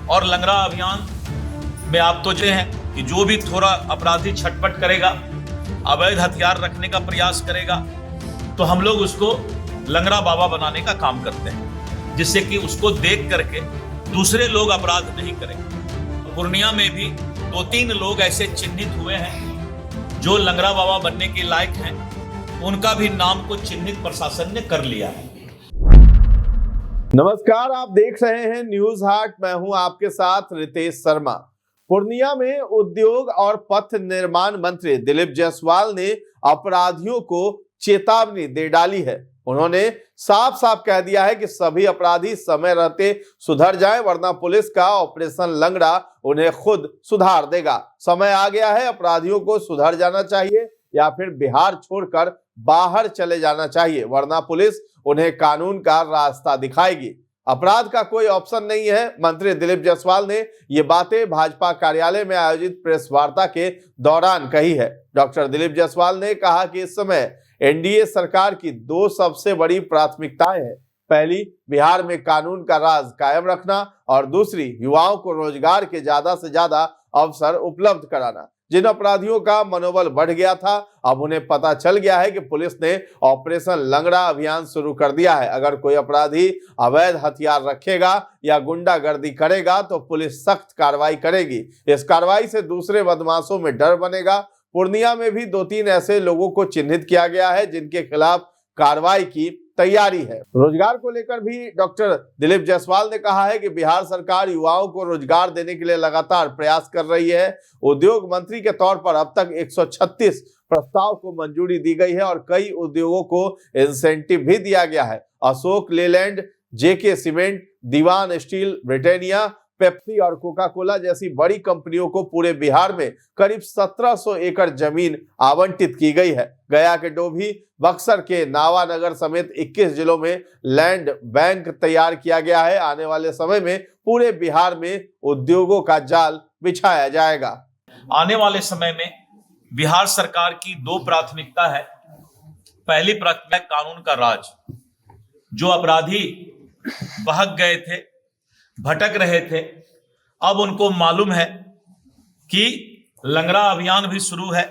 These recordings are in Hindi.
और लंगड़ा अभियान में आप तो ये हैं कि जो भी थोड़ा अपराधी छटपट करेगा, अवैध हथियार रखने का प्रयास करेगा, तो हम लोग उसको लंगड़ा बाबा बनाने का काम करते हैं, जिससे कि उसको देख करके दूसरे लोग अपराध नहीं करें। पूर्णिया में भी 2-3 लोग ऐसे चिन्हित हुए हैं जो लंगड़ा बाबा बनने के लायक हैं, उनका भी नाम को चिन्हित प्रशासन ने कर लिया है। नमस्कार, आप देख रहे हैं न्यूज हाट। मैं हूं आपके साथ रितेश शर्मा। पूर्णिया में उद्योग और पथ निर्माण मंत्री दिलीप जायसवाल ने अपराधियों को चेतावनी दे डाली है। उन्होंने साफ साफ कह दिया है कि सभी अपराधी समय रहते सुधर जाएं, वरना पुलिस का ऑपरेशन लंगड़ा उन्हें खुद सुधार देगा। समय आ गया है, अपराधियों को सुधर जाना चाहिए या फिर बिहार छोड़कर बाहर चले जाना चाहिए, वरना पुलिस उन्हें कानून का रास्ता दिखाएगी। अपराध का कोई ऑप्शन नहीं है। मंत्री दिलीप जायसवाल ने ये बातें भाजपा कार्यालय में आयोजित प्रेस वार्ता के दौरान कही है। डॉक्टर दिलीप जायसवाल ने कहा कि इस समय एनडीए सरकार की 2 सबसे बड़ी प्राथमिकताएं हैं। पहली, बिहार में कानून का राज कायम रखना, और दूसरी, युवाओं को रोजगार के ज्यादा से ज्यादा अवसर उपलब्ध कराना। जिन अपराधियों का मनोबल बढ़ गया था, अब उन्हें पता चल गया है कि पुलिस ने ऑपरेशन लंगड़ा अभियान शुरू कर दिया है। अगर कोई अपराधी अवैध हथियार रखेगा या गुंडागर्दी करेगा तो पुलिस सख्त कार्रवाई करेगी। इस कार्रवाई से दूसरे बदमाशों में डर बनेगा। पूर्णिया में भी 2-3 ऐसे लोगों को चिन्हित किया गया है जिनके खिलाफ कार्रवाई की तैयारी है। रोजगार को लेकर भी डॉक्टर दिलीप जायसवाल ने कहा है कि बिहार सरकार युवाओं को रोजगार देने के लिए लगातार प्रयास कर रही है। उद्योग मंत्री के तौर पर अब तक 136 प्रस्ताव को मंजूरी दी गई है और कई उद्योगों को इंसेंटिव भी दिया गया है। अशोक लेलैंड, जेके cement, Dewan steel, Britannia, Pepsi और कोका कोला जैसी बड़ी कंपनियों को पूरे बिहार में करीब 1700 एकड़ जमीन आवंटित की गई है। गया के डोभी, बक्सर के नावानगर समेत 21 जिलों में लैंड बैंक तैयार किया गया है। आने वाले समय में पूरे बिहार में उद्योगों का जाल बिछाया जाएगा। आने वाले समय में बिहार सरकार की 2 प्राथमिकता है। पहली प्राथमिकता कानून का राज। जो अपराधी बहक गए थे, भटक रहे थे, अब उनको मालूम है कि लंगड़ा अभियान भी शुरू है,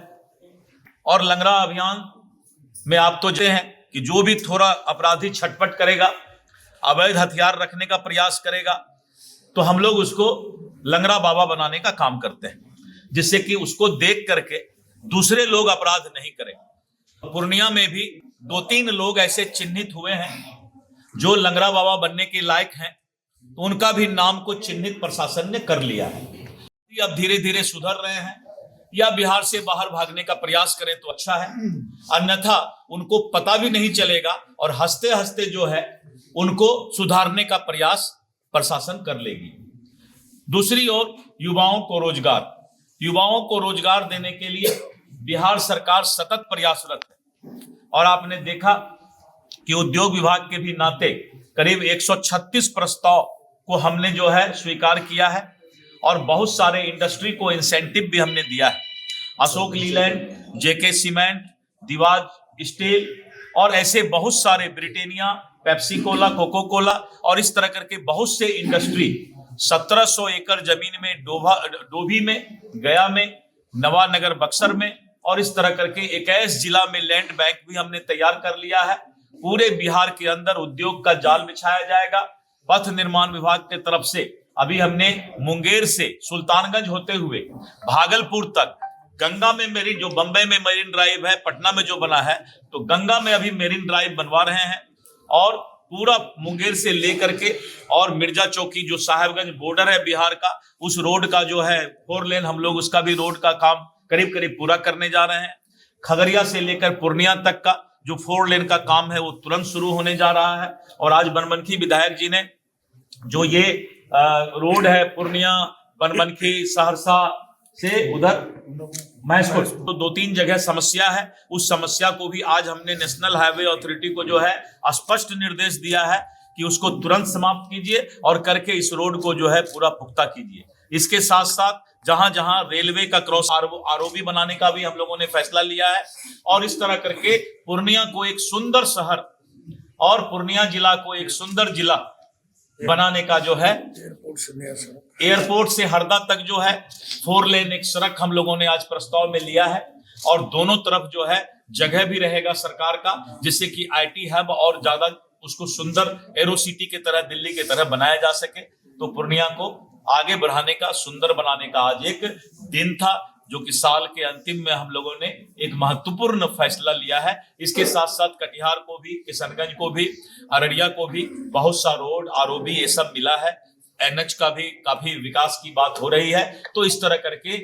और लंगड़ा अभियान में आप तो ये हैं कि जो भी थोड़ा अपराधी छटपट करेगा, अवैध हथियार रखने का प्रयास करेगा, तो हम लोग उसको लंगड़ा बाबा बनाने का काम करते हैं, जिससे कि उसको देख करके दूसरे लोग अपराध नहीं करें। पूर्णिया में भी 2-3 लोग ऐसे चिन्हित हुए हैं जो लंगड़ा बाबा बनने के लायक हैं, तो उनका भी नाम को चिन्हित प्रशासन ने कर लिया है। अब धीरे धीरे सुधर रहे हैं या बिहार से बाहर भागने का प्रयास करें तो अच्छा है, अन्यथा उनको पता भी नहीं चलेगा और हंसते हंसते जो है उनको सुधारने का प्रयास प्रशासन कर लेगी। दूसरी ओर युवाओं को रोजगार देने के लिए बिहार सरकार सतत प्रयासरत है, और आपने देखा कि उद्योग विभाग के भी नाते करीब 136 प्रस्ताव को हमने जो है स्वीकार किया है, और बहुत सारे इंडस्ट्री को इंसेंटिव भी हमने दिया है। Ashok Leyland, J K cement, Dewan steel और ऐसे बहुत सारे, Britannia, Pepsi cola, Coca cola और इस तरह करके बहुत से इंडस्ट्री 1700 एकड़ जमीन में डोभी में, गया में, नवानगर बक्सर में और इस तरह करके 21 जिला में लैंड बैंक भी हमने तैयार कर लिया है। पूरे बिहार के अंदर उद्योग का जाल बिछाया जाएगा। पथ निर्माण विभाग की तरफ से अभी हमने मुंगेर से सुल्तानगंज होते हुए भागलपुर तक गंगा में मेरीन, जो बंबई में मेरीन ड्राइव है, पटना में जो बना है, तो गंगा में अभी मेरीन ड्राइव बनवा रहे हैं, और पूरा मुंगेर से लेकर के और मिर्जा चौकी जो साहेबगंज बॉर्डर है बिहार का, उस रोड का जो है 4 लेन, हम लोग उसका भी रोड का काम करीब करीब पूरा करने जा रहे हैं। खगड़िया से लेकर पूर्णिया तक का जो 4 लेन का काम है वो तुरंत शुरू होने जा रहा है। और आज बनमनखी विधायक जी ने जो ये रोड है पूर्णिया बनमनखी सहरसा से उधर महेशपुर, तो 2-3 जगह समस्या है, उस समस्या को भी आज हमने नेशनल हाईवे अथॉरिटी को जो है स्पष्ट निर्देश दिया है कि उसको तुरंत समाप्त कीजिए और करके इस रोड को जो है पूरा पुख्ता कीजिए। इसके साथ साथ जहां जहां रेलवे का क्रॉस आरओबी बनाने का भी हम लोगों ने फैसला लिया है, और इस तरह करके पूर्णिया को एक सुंदर शहर और पूर्णिया जिला को एक सुंदर जिला बनाने का जो है, एयरपोर्ट से हरदा तक जो है 4 लेन एक सड़क हम लोगों ने आज प्रस्ताव में लिया है, और दोनों तरफ जो है जगह भी रहेगा सरकार का, जिससे कि आईटी हब और ज्यादा उसको सुंदर एरो सिटी की तरह, दिल्ली की तरह बनाया जा सके। तो पूर्णिया को आगे बढ़ाने का, सुंदर बनाने का आज एक दिन था, जो कि साल के अंतिम में हम लोगों ने एक महत्वपूर्ण फैसला लिया है। इसके साथ साथ कटिहार को भी, किशनगंज को भी, अररिया को भी बहुत सा रोड, आरओबी ये सब मिला है। एनएच का भी काफी विकास की बात हो रही है। तो इस तरह करके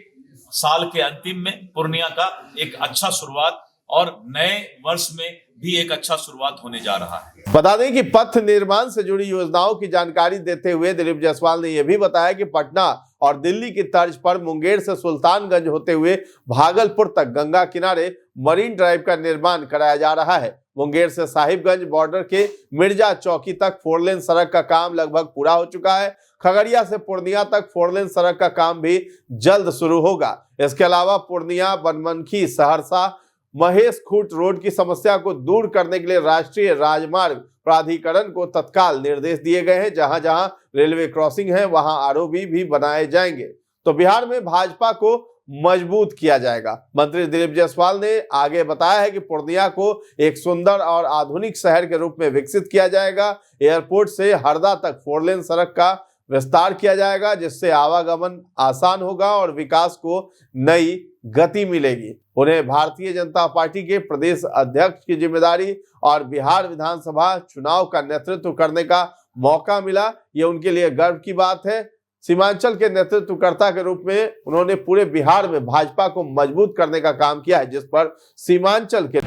साल के अंतिम में पूर्णिया का एक अच्छा शुरुआत और नए वर्ष में भी एक अच्छा शुरुआत होने जा रहा है। बता दें कि पथ निर्माण से जुड़ी योजनाओं की जानकारी देते हुए दिलीप जायसवाल ने यह भी बताया कि पटना और दिल्ली की तर्ज पर मुंगेर से सुल्तानगंज होते हुए भागलपुर तक गंगा किनारे मरीन ड्राइव का निर्माण कराया जा रहा है। मुंगेर से साहिबगंज बॉर्डर के मिर्जा चौकी तक 4 लेन सड़क का काम लगभग पूरा हो चुका है। खगड़िया से पूर्णिया तक 4 लेन सड़क का काम भी जल्द शुरू होगा। इसके अलावा पूर्णिया, बनमनखी, सहरसा, महेश खूंट रोड की समस्या को दूर करने के लिए राष्ट्रीय राजमार्ग प्राधिकरण को तत्काल निर्देश दिए गए हैं। जहां जहां रेलवे क्रॉसिंग है वहां आरओबी भी बनाए जाएंगे। तो बिहार में भाजपा को मजबूत किया जाएगा। मंत्री दिलीप जायसवाल ने आगे बताया है कि पूर्णिया को एक सुंदर और आधुनिक शहर के रूप में विकसित किया जाएगा। एयरपोर्ट से हरदा तक 4 लेन सड़क का विस्तार किया जाएगा, जिससे आवागमन आसान होगा और विकास को नई गति मिलेगी। उन्हें भारतीय जनता पार्टी के प्रदेश अध्यक्ष की जिम्मेदारी और बिहार विधानसभा चुनाव का नेतृत्व करने का मौका मिला, ये उनके लिए गर्व की बात है। सीमांचल के नेतृत्वकर्ता के रूप में उन्होंने पूरे बिहार में भाजपा को मजबूत करने का काम किया है, जिस पर सीमांचल के